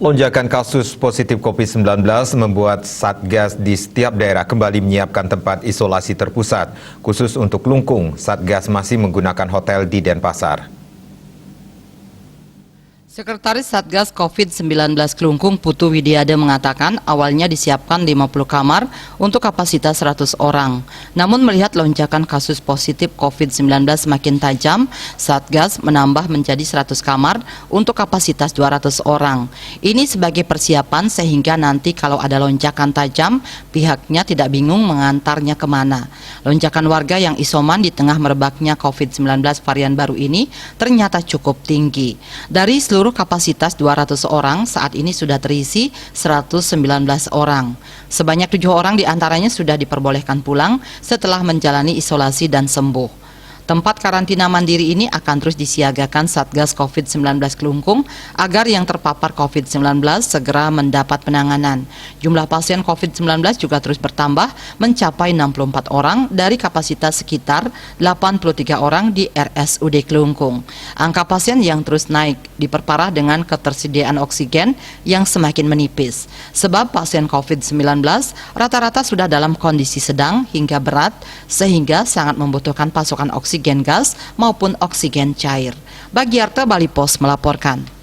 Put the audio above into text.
Lonjakan kasus positif COVID-19 membuat Satgas di setiap daerah kembali menyiapkan tempat isolasi terpusat. Khusus untuk Klungkung, Satgas masih menggunakan hotel di Denpasar. Sekretaris Satgas COVID-19 Klungkung Putu Widiade mengatakan awalnya disiapkan 50 kamar untuk kapasitas 100 orang. Namun melihat lonjakan kasus positif COVID-19 semakin tajam, Satgas menambah menjadi 100 kamar untuk kapasitas 200 orang. Ini sebagai persiapan sehingga nanti kalau ada lonjakan tajam, pihaknya tidak bingung mengantarnya kemana. Lonjakan warga yang isoman di tengah merebaknya COVID-19 varian baru ini ternyata cukup tinggi. Dari seluruh kapasitas 200 orang, saat ini sudah terisi 119 orang. Sebanyak 7 orang diantaranya sudah diperbolehkan pulang setelah menjalani isolasi dan sembuh. Tempat karantina mandiri ini akan terus disiagakan Satgas COVID-19 Klungkung agar yang terpapar COVID-19 segera mendapat penanganan. Jumlah pasien COVID-19 juga terus bertambah mencapai 64 orang dari kapasitas sekitar 83 orang di RSUD Klungkung. Angka pasien yang terus naik diperparah dengan ketersediaan oksigen yang semakin menipis. Sebab pasien COVID-19 rata-rata sudah dalam kondisi sedang hingga berat sehingga sangat membutuhkan pasokan oksigen gas maupun oksigen cair. Bagiarto Bali Pos melaporkan.